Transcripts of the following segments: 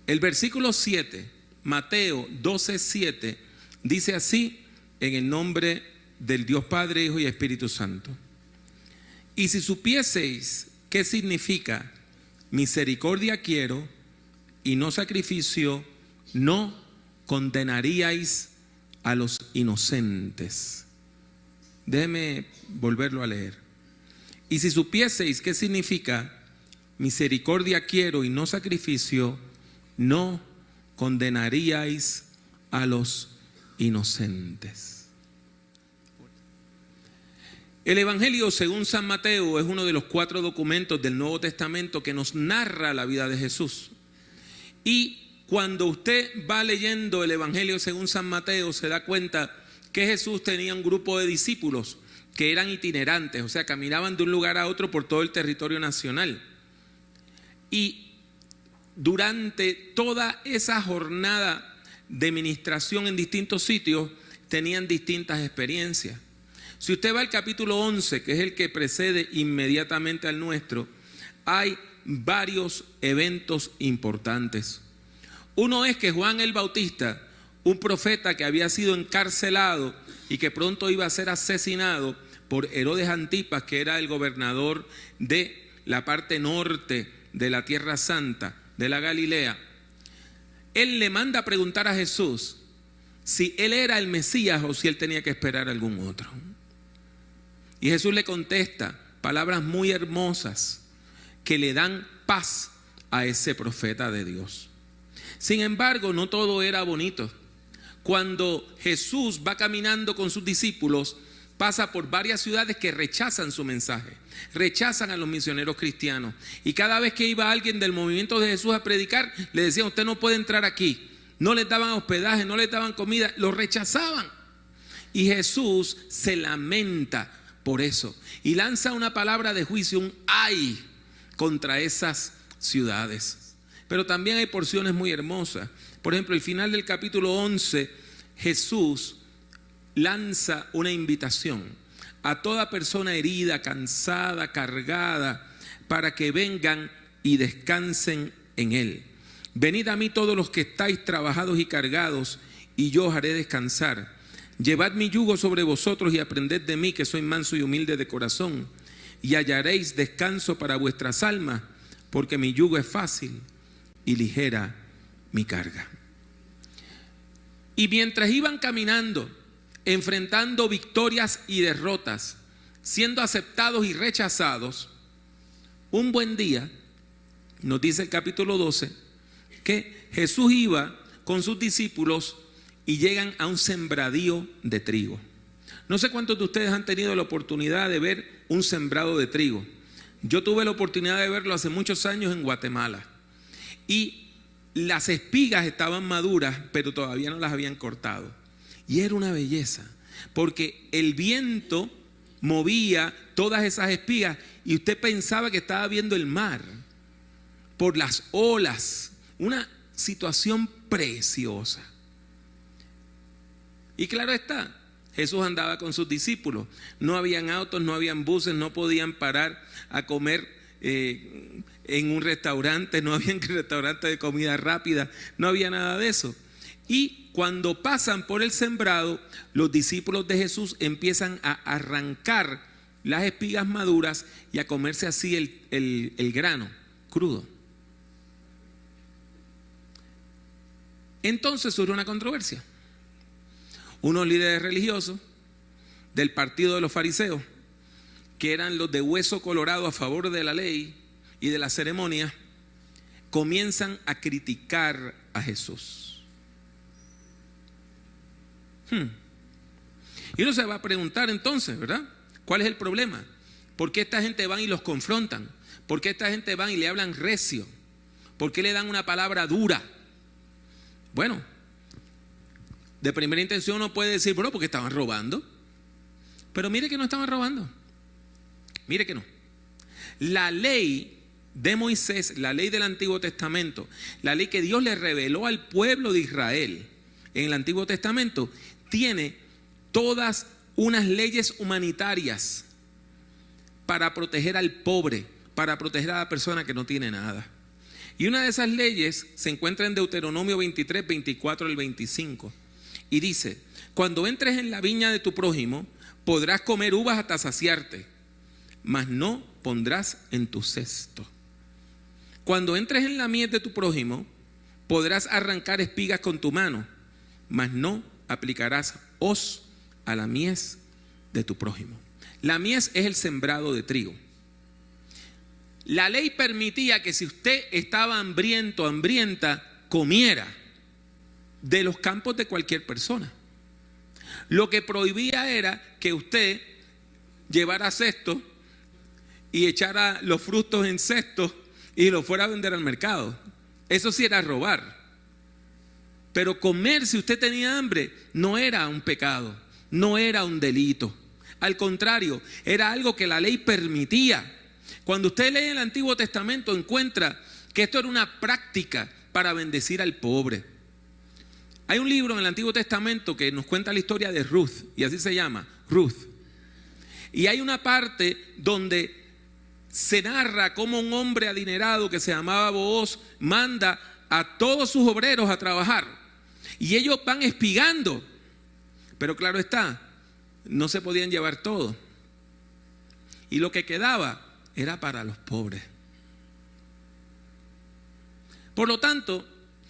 El versículo 7, Mateo 12:7, dice así: en el nombre del Dios Padre, Hijo y Espíritu Santo. Y si supieseis qué significa misericordia quiero y no sacrificio, no condenaríais a los inocentes. Déjeme volverlo a leer. Y si supieseis qué significa misericordia quiero y no sacrificio, no condenaríais a los inocentes. El Evangelio según San Mateo es uno de los 4 documentos del Nuevo Testamento que nos narra la vida de Jesús. Y cuando usted va leyendo el Evangelio según San Mateo, se da cuenta que Jesús tenía un grupo de discípulos que eran itinerantes, o sea, caminaban de un lugar a otro por todo el territorio nacional. Y durante toda esa jornada de ministración en distintos sitios, tenían distintas experiencias. Si usted va al capítulo 11, que es el que precede inmediatamente al nuestro, hay varios eventos importantes. Uno es que Juan el Bautista, un profeta que había sido encarcelado y que pronto iba a ser asesinado por Herodes Antipas, que era el gobernador de la parte norte de la Tierra Santa, de la Galilea, él le manda a preguntar a Jesús si él era el Mesías o si él tenía que esperar a algún otro. Y Jesús le contesta palabras muy hermosas que le dan paz a ese profeta de Dios. Sin embargo, no todo era bonito. Cuando Jesús va caminando con sus discípulos, pasa por varias ciudades que rechazan su mensaje, rechazan a los misioneros cristianos. Y cada vez que iba alguien del movimiento de Jesús a predicar, le decían: usted no puede entrar aquí. No les daban hospedaje, no les daban comida, los rechazaban. Y Jesús se lamenta por eso y lanza una palabra de juicio, un ay, contra esas ciudades. Pero también hay porciones muy hermosas. Por ejemplo, el final del capítulo 11, Jesús lanza una invitación a toda persona herida, cansada, cargada, para que vengan y descansen en Él. Venid a mí todos los que estáis trabajados y cargados, y yo os haré descansar. Llevad mi yugo sobre vosotros y aprended de mí, que soy manso y humilde de corazón, y hallaréis descanso para vuestras almas, porque mi yugo es fácil y ligera mi carga. Y mientras iban caminando, enfrentando victorias y derrotas, siendo aceptados y rechazados, un buen día, nos dice el capítulo 12, que Jesús iba con sus discípulos y llegan a un sembradío de trigo. No sé cuántos de ustedes han tenido la oportunidad de ver un sembrado de trigo. Yo tuve la oportunidad de verlo hace muchos años en Guatemala. Y las espigas estaban maduras, pero todavía no las habían cortado. Y era una belleza, porque el viento movía todas esas espigas y usted pensaba que estaba viendo el mar por las olas. Una situación preciosa. Y claro está, Jesús andaba con sus discípulos. No habían autos, no habían buses, no podían parar a comer en un restaurante, no había restaurante de comida rápida, no había nada de eso. Y cuando pasan por el sembrado, los discípulos de Jesús empiezan a arrancar las espigas maduras y a comerse así el grano crudo. Entonces surge una controversia. Unos líderes religiosos del partido de los fariseos, que eran los de hueso colorado a favor de la ley y de la ceremonia, comienzan a criticar a Jesús. Y uno se va a preguntar entonces, ¿verdad? ¿Cuál es el problema? ¿Por qué esta gente van y los confrontan? ¿Por qué esta gente van y le hablan recio? ¿Por qué le dan una palabra dura? Bueno, de primera intención uno puede decir, bueno, porque estaban robando. Pero mire que no estaban robando. Mire que no. La ley de Moisés, la ley del Antiguo Testamento, la ley que Dios le reveló al pueblo de Israel en el Antiguo Testamento, tiene todas unas leyes humanitarias para proteger al pobre, para proteger a la persona que no tiene nada. Y una de esas leyes se encuentra en Deuteronomio 23, 24 al 25. Y dice: cuando entres en la viña de tu prójimo, podrás comer uvas hasta saciarte, mas no pondrás en tu cesto. Cuando entres en la mies de tu prójimo, podrás arrancar espigas con tu mano, mas no aplicarás hoz a la mies de tu prójimo. La mies es el sembrado de trigo. La ley permitía que si usted estaba hambriento, hambrienta, comiera de los campos de cualquier persona. Lo que prohibía era que usted llevara cestos y echara los frutos en cestos y los fuera a vender al mercado. Eso sí era robar. Pero comer, si usted tenía hambre, no era un pecado, no era un delito. Al contrario, era algo que la ley permitía. Cuando usted lee el Antiguo Testamento, encuentra que esto era una práctica para bendecir al pobre. Hay un libro en el Antiguo Testamento que nos cuenta la historia de Ruth, y así se llama, Ruth. Y hay una parte donde se narra cómo un hombre adinerado que se llamaba Booz manda a todos sus obreros a trabajar. Y ellos van espigando. Pero claro está, no se podían llevar todo. Y lo que quedaba era para los pobres. Por lo tanto,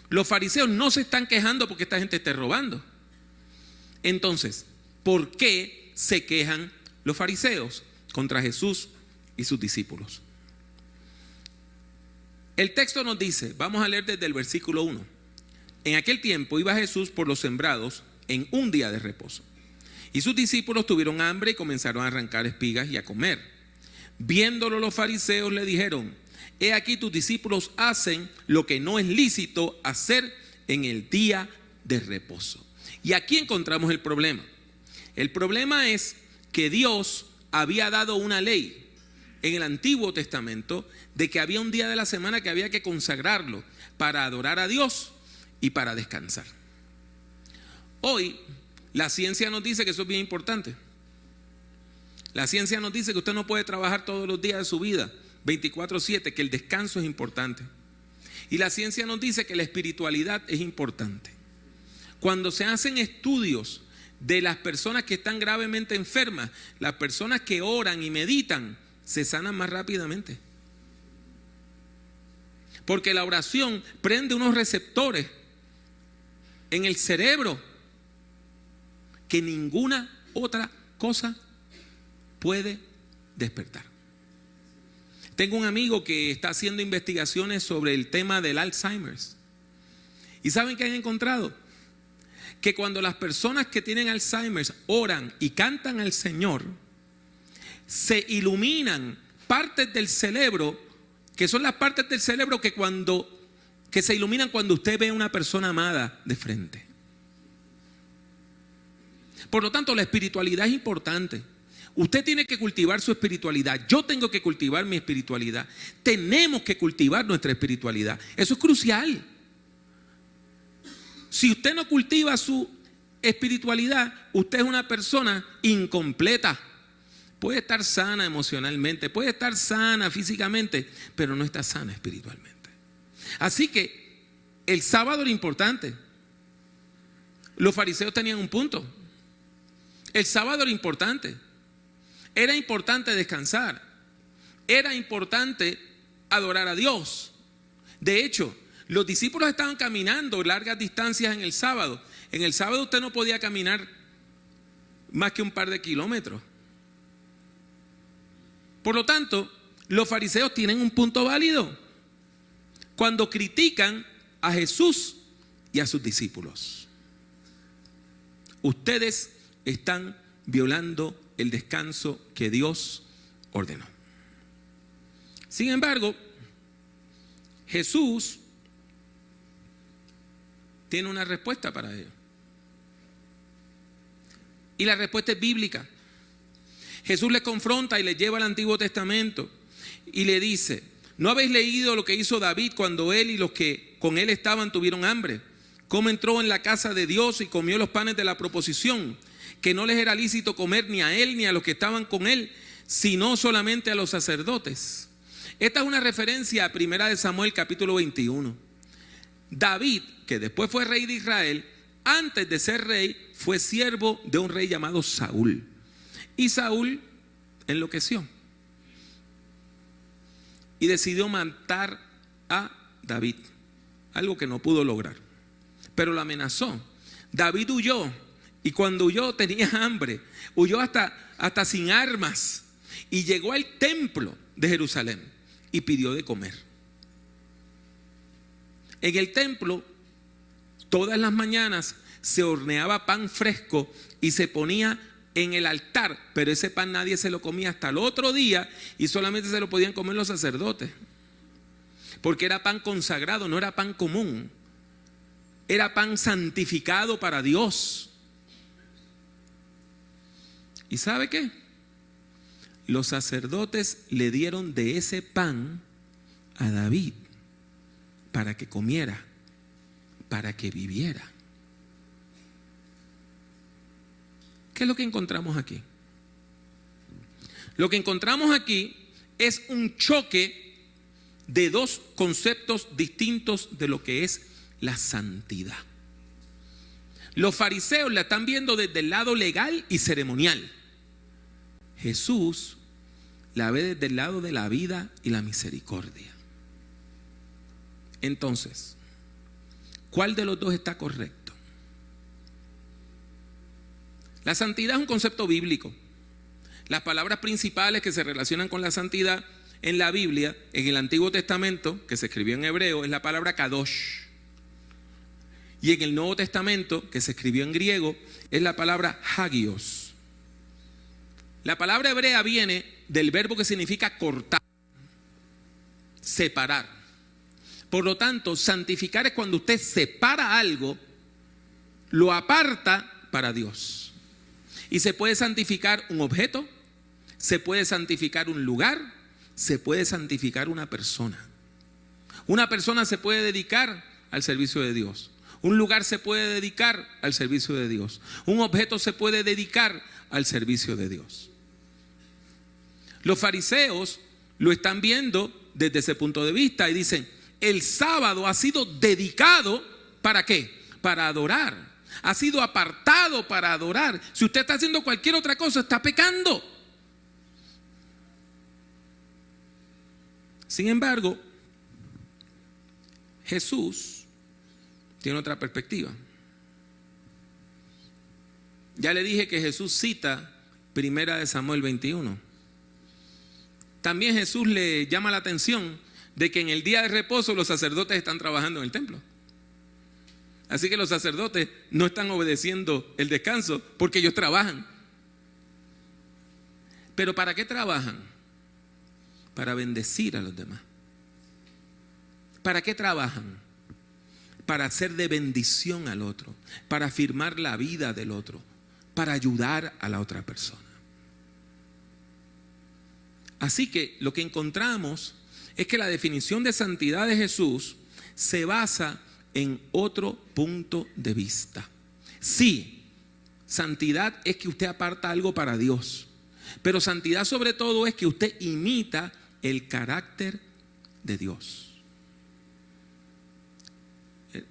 los fariseos no se están quejando porque esta gente esté robando. Entonces, ¿por qué se quejan los fariseos contra Jesús y sus discípulos? El texto nos dice, vamos a leer desde el versículo 1. En aquel tiempo iba Jesús por los sembrados en un día de reposo. Y sus discípulos tuvieron hambre y comenzaron a arrancar espigas y a comer. Viéndolo los fariseos le dijeron: he aquí tus discípulos hacen lo que no es lícito hacer en el día de reposo. Y aquí encontramos el problema. El problema es que Dios había dado una ley en el Antiguo Testamento de que había un día de la semana que había que consagrarlo para adorar a Dios y para descansar. Hoy la ciencia nos dice que eso es bien importante. La ciencia nos dice que usted no puede trabajar todos los días de su vida 24/7, que el descanso es importante. Y la ciencia nos dice que la espiritualidad es importante. Cuando se hacen estudios de las personas que están gravemente enfermas, las personas que oran y meditan se sanan más rápidamente. Porque la oración prende unos receptores en el cerebro que ninguna otra cosa puede despertar. Tengo un amigo que está haciendo investigaciones sobre el tema del Alzheimer. ¿Y saben qué han encontrado? Que cuando las personas que tienen Alzheimer oran y cantan al Señor, se iluminan partes del cerebro, que son las partes del cerebro que se iluminan cuando usted ve a una persona amada de frente. Por lo tanto, la espiritualidad es importante. Usted tiene que cultivar su espiritualidad. Yo tengo que cultivar mi espiritualidad. Tenemos que cultivar nuestra espiritualidad. Eso es crucial. Si usted no cultiva su espiritualidad, usted es una persona incompleta. Puede estar sana emocionalmente, puede estar sana físicamente, pero no está sana espiritualmente. Así que el sábado era importante. Los fariseos tenían un punto. El sábado era importante. Era importante descansar. Era importante adorar a Dios. De hecho, los discípulos estaban caminando largas distancias en el sábado. En el sábado usted no podía caminar más que un par de kilómetros. Por lo tanto, los fariseos tienen un punto válido cuando critican a Jesús y a sus discípulos. Ustedes están violando el descanso que Dios ordenó. Sin embargo, Jesús tiene una respuesta para ello. Y la respuesta es bíblica. Jesús les confronta y les lleva al Antiguo Testamento y le dice: ¿no habéis leído lo que hizo David cuando él y los que con él estaban tuvieron hambre? ¿Cómo entró en la casa de Dios y comió los panes de la proposición, que no les era lícito comer ni a él ni a los que estaban con él, sino solamente a los sacerdotes? Esta es una referencia a 1 Samuel capítulo 21. David, que después fue rey de Israel, antes de ser rey, fue siervo de un rey llamado Saúl. Y Saúl enloqueció y decidió matar a David, algo que no pudo lograr, pero lo amenazó. David huyó, y cuando huyó tenía hambre, huyó hasta sin armas, y llegó al templo de Jerusalén y pidió de comer. En el templo, todas las mañanas se horneaba pan fresco y se ponía en el altar, pero ese pan nadie se lo comía hasta el otro día, y solamente se lo podían comer los sacerdotes, porque era pan consagrado, no era pan común, era pan santificado para Dios. ¿Y sabe qué? Los sacerdotes le dieron de ese pan a David para que comiera, para que viviera. ¿Qué es lo que encontramos aquí? Lo que encontramos aquí es un choque de dos conceptos distintos de lo que es la santidad. Los fariseos la están viendo desde el lado legal y ceremonial. Jesús la ve desde el lado de la vida y la misericordia. Entonces, ¿cuál de los dos está correcto? La santidad es un concepto bíblico. Las palabras principales que se relacionan con la santidad en la Biblia, en el Antiguo Testamento, que se escribió en hebreo, es la palabra kadosh. Y en el Nuevo Testamento, que se escribió en griego, es la palabra hagios. La palabra hebrea viene del verbo que significa cortar, separar. Por lo tanto, santificar es cuando usted separa algo, lo aparta para Dios. Y se puede santificar un objeto, se puede santificar un lugar, se puede santificar una persona. Una persona se puede dedicar al servicio de Dios. Un lugar se puede dedicar al servicio de Dios. Un objeto se puede dedicar al servicio de Dios. Los fariseos lo están viendo desde ese punto de vista y dicen: el sábado ha sido dedicado ¿para qué? Para adorar. Ha sido apartado para adorar. Si usted está haciendo cualquier otra cosa, está pecando. Sin embargo, Jesús tiene otra perspectiva. Ya le dije que Jesús cita 1 Samuel 21. También Jesús le llama la atención de que en el día de reposo los sacerdotes están trabajando en el templo. Así que los sacerdotes no están obedeciendo el descanso porque ellos trabajan. ¿Pero para qué trabajan? Para bendecir a los demás. ¿Para qué trabajan? Para hacer de bendición al otro, para afirmar la vida del otro, para ayudar a la otra persona. Así que lo que encontramos es que la definición de santidad de Jesús se basa en otro punto de vista. Sí, santidad es que usted aparta algo para Dios, pero santidad sobre todo es que usted imita el carácter de Dios.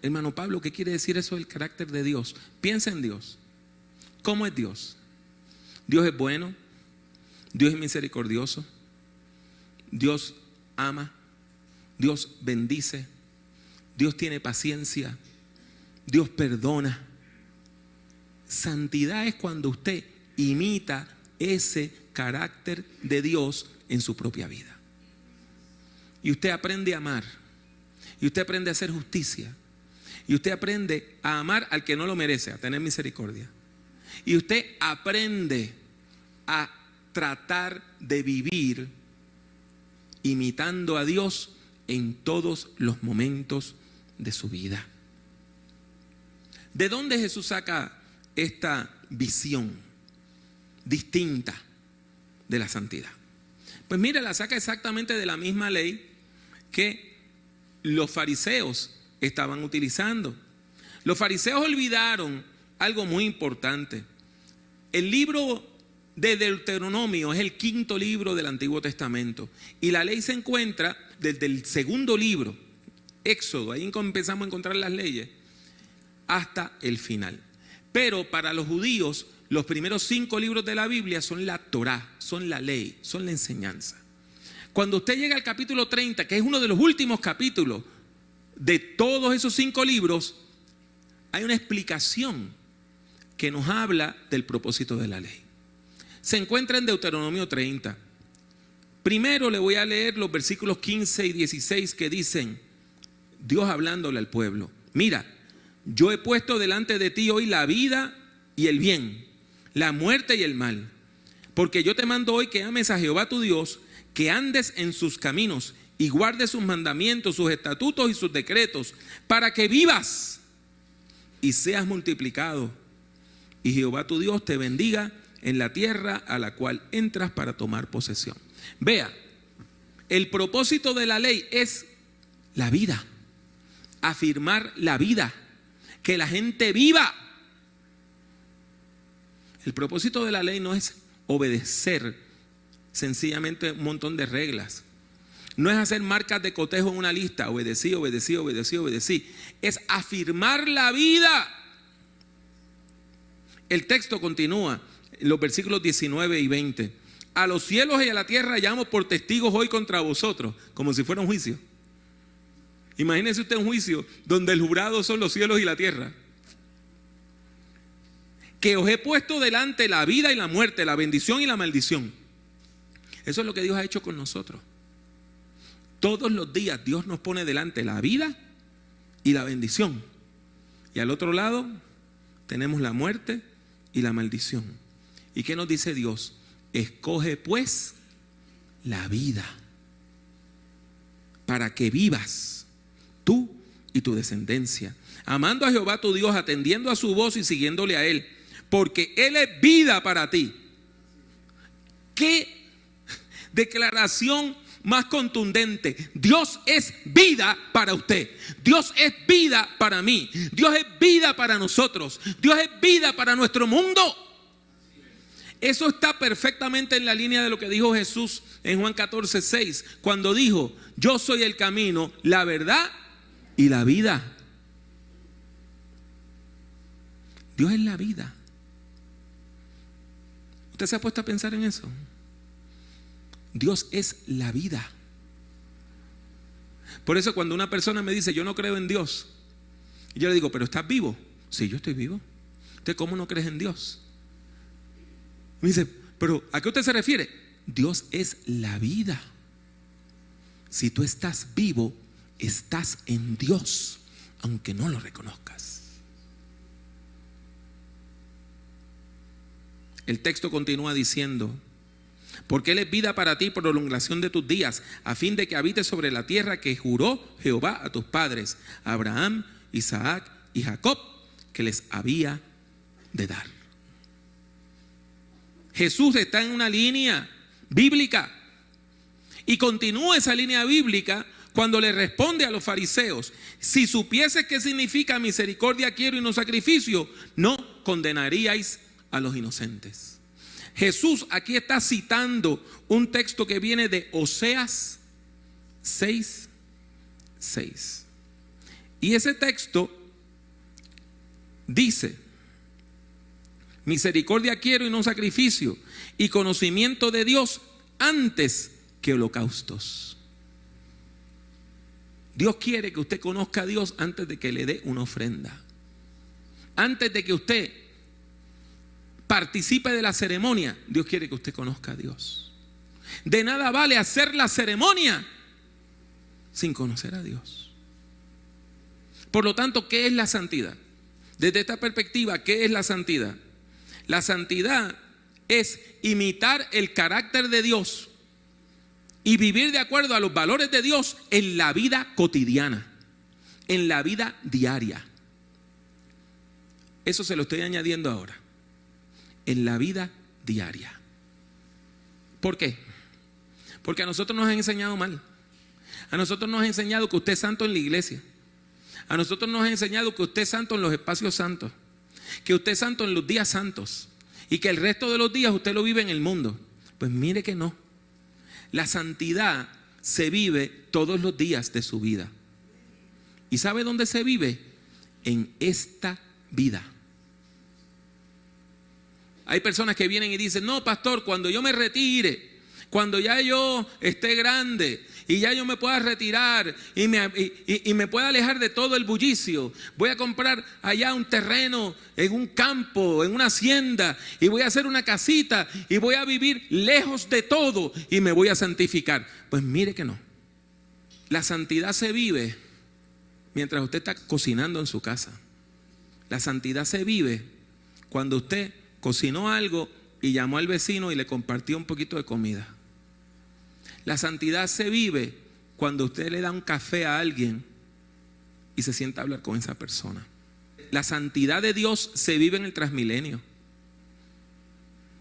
Hermano Pablo, ¿qué quiere decir eso del carácter de Dios? Piensa en Dios. ¿Cómo es Dios? Dios es bueno, Dios es misericordioso, Dios ama, Dios bendice, Dios tiene paciencia, Dios perdona. Santidad es cuando usted imita ese carácter de Dios en su propia vida. Y usted aprende a amar, y usted aprende a hacer justicia, y usted aprende a amar al que no lo merece, a tener misericordia. Y usted aprende a tratar de vivir imitando a Dios en todos los momentos de su vida. ¿De dónde Jesús saca esta visión distinta de la santidad? Pues mire, la saca exactamente de la misma ley que los fariseos estaban utilizando. Los fariseos olvidaron algo muy importante. El libro de Deuteronomio es el quinto libro del Antiguo Testamento. Y la ley se encuentra desde el segundo libro, Éxodo, ahí empezamos a encontrar las leyes, hasta el final. Pero para los judíos, los primeros 5 libros de la Biblia son la Torá, son la ley, son la enseñanza. Cuando usted llega al capítulo 30, que es uno de los últimos capítulos de todos esos 5 libros, hay una explicación que nos habla del propósito de la ley. Se encuentra en Deuteronomio 30. Primero le voy a leer los versículos 15 y 16 que dicen, Dios hablándole al pueblo: mira, yo he puesto delante de ti hoy la vida y el bien, la muerte y el mal. Porque yo te mando hoy que ames a Jehová tu Dios, que andes en sus caminos y guardes sus mandamientos, sus estatutos y sus decretos, para que vivas y seas multiplicado. Y Jehová tu Dios te bendiga en la tierra a la cual entras para tomar posesión. Vea, el propósito de la ley es la vida, afirmar la vida, que la gente viva. El propósito de la ley no es obedecer sencillamente un montón de reglas. No es hacer marcas de cotejo en una lista, obedecí, obedecí, obedecí, obedecí. Es afirmar la vida. El texto continúa en los versículos 19 y 20. A los cielos y a la tierra llamo por testigos hoy contra vosotros, como si fuera un juicio. Imagínese usted un juicio donde el jurado son los cielos y la tierra. Que os he puesto delante la vida y la muerte, la bendición y la maldición. Eso es lo que Dios ha hecho con nosotros. Todos los días Dios nos pone delante la vida y la bendición. Y al otro lado tenemos la muerte y la maldición. ¿Y qué nos dice Dios? Escoge pues la vida para que vivas tú y tu descendencia, amando a Jehová tu Dios, atendiendo a su voz y siguiéndole a Él, porque Él es vida para ti. ¿Qué declaración más contundente? Dios es vida para usted. Dios es vida para mí. Dios es vida para nosotros. Dios es vida para nuestro mundo. Eso está perfectamente en la línea de lo que dijo Jesús en Juan 14:6, cuando dijo: yo soy el camino, la verdad y la vida. Dios es la vida. ¿Usted se ha puesto a pensar en eso? Dios es la vida. Por eso cuando una persona me dice: yo no creo en Dios, yo le digo: ¿pero estás vivo? Sí, yo estoy vivo. ¿Usted cómo no crees en Dios? Me dice: ¿pero a qué usted se refiere? Dios es la vida. Si tú estás vivo, estás en Dios, aunque no lo reconozcas. El texto continúa diciendo: porque Él es vida para ti, prolongación de tus días, a fin de que habites sobre la tierra que juró Jehová a tus padres, Abraham, Isaac y Jacob, que les había de dar. Jesús está en una línea bíblica y continúa esa línea bíblica cuando le responde a los fariseos: si supieses qué significa misericordia quiero y no sacrificio, no condenaríais a los inocentes. Jesús aquí está citando un texto que viene de Oseas 6:6. Y ese texto dice: misericordia quiero y no sacrificio, y conocimiento de Dios antes que holocaustos. Dios quiere que usted conozca a Dios antes de que le dé una ofrenda. Antes de que usted participe de la ceremonia, Dios quiere que usted conozca a Dios. De nada vale hacer la ceremonia sin conocer a Dios. Por lo tanto, ¿qué es la santidad? Desde esta perspectiva, ¿qué es la santidad? La santidad es imitar el carácter de Dios y vivir de acuerdo a los valores de Dios en la vida cotidiana, en la vida diaria. Eso se lo estoy añadiendo ahora. En la vida diaria. ¿Por qué? Porque a nosotros nos han enseñado mal. A nosotros nos han enseñado que usted es santo en la iglesia. A nosotros nos han enseñado que usted es santo en los espacios santos, que usted es santo en los días santos. y que el resto de los días usted lo vive en el mundo. Pues mire que no. La santidad se vive todos los días de su vida. ¿Y sabe dónde se vive? En esta vida. Hay personas que vienen y dicen: no, pastor, cuando yo me retire, cuando ya yo esté grande y ya yo me pueda retirar y me pueda alejar de todo el bullicio, voy a comprar allá un terreno en un campo, en una hacienda, y voy a hacer una casita y voy a vivir lejos de todo y me voy a santificar. Pues mire que no. La santidad se vive mientras usted está cocinando en su casa. La santidad se vive cuando usted cocinó algo y llamó al vecino y le compartió un poquito de comida. La santidad se vive cuando usted le da un café a alguien y se sienta a hablar con esa persona. La santidad de Dios se vive en el Transmilenio.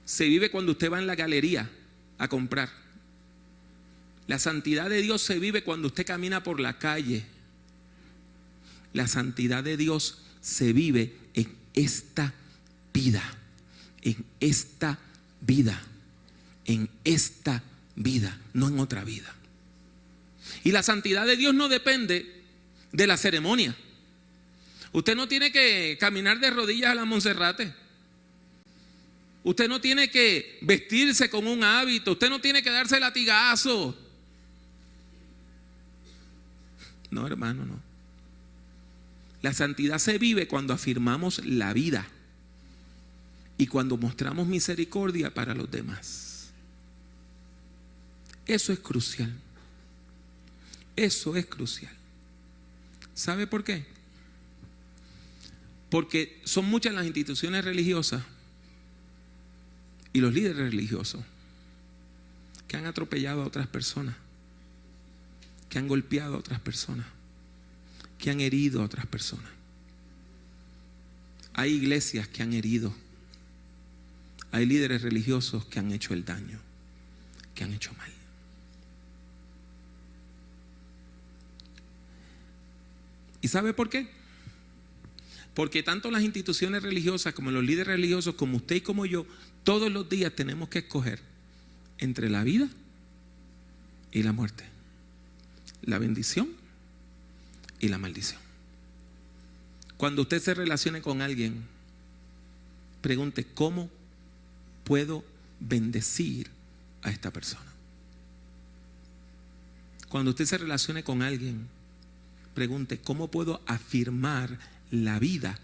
Se vive cuando usted va en la galería a comprar. La santidad de Dios se vive cuando usted camina por la calle. La santidad de Dios se vive en esta vida. En esta vida. En esta vida, no en otra vida. Y la santidad de Dios no depende de la ceremonia. Usted no tiene que caminar de rodillas a la Monserrate. Usted no tiene que vestirse con un hábito. Usted no tiene que darse latigazo. No, hermano, no. La santidad se vive cuando afirmamos la vida y cuando mostramos misericordia para los demás. Eso es crucial. Eso es crucial. ¿Sabe por qué? Porque son muchas las instituciones religiosas y los líderes religiosos que han atropellado a otras personas, que han golpeado a otras personas, que han herido a otras personas. Hay iglesias que han herido. Hay líderes religiosos que han hecho el daño, que han hecho mal. ¿Y sabe por qué? Porque tanto las instituciones religiosas como los líderes religiosos, como usted y como yo, todos los días tenemos que escoger entre la vida y la muerte, la bendición y la maldición. Cuando usted se relacione con alguien, pregunte: ¿cómo puedo bendecir a esta persona? Cuando usted se relacione con alguien, pregunte: ¿cómo puedo afirmar la vida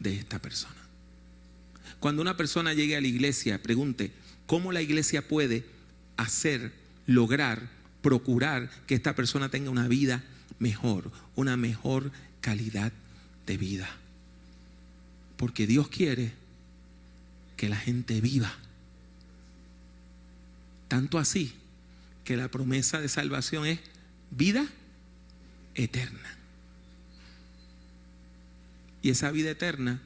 de esta persona? Cuando una persona llegue a la iglesia, pregunte: ¿cómo la iglesia puede hacer, lograr, procurar que esta persona tenga una vida mejor, una mejor calidad de vida? Porque Dios quiere que la gente viva. Tanto así que la promesa de salvación es vida eterna. Y esa vida eterna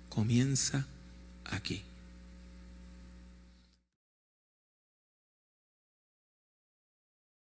comienza aquí.